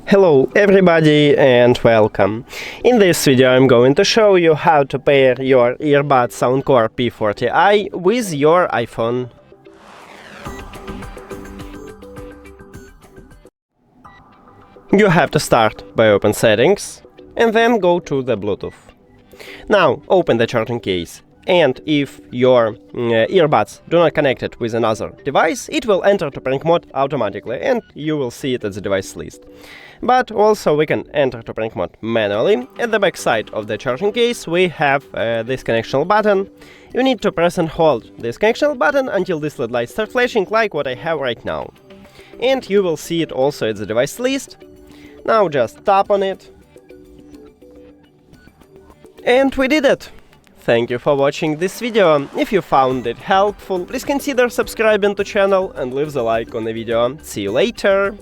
Hello everybody and welcome. In this video I'm going to show you how to pair your earbuds SOUNDCORE P40i with your iPhone. You have to start by open settings and then go to the Bluetooth. Now open the charging case, and if your earbuds do not connect it with another device, it will enter to prank mode automatically and you will see it at the device list. But also we can enter to prank mode manually. At the back side of the charging case we have this connection button. You need to press and hold this connection button until this LED light starts flashing, like what I have right now. And you will see it also at the device list. Now just tap on it. And we did it! Thank you for watching this video. If you found it helpful, please consider subscribing to channel and leave the like on the video. See you later!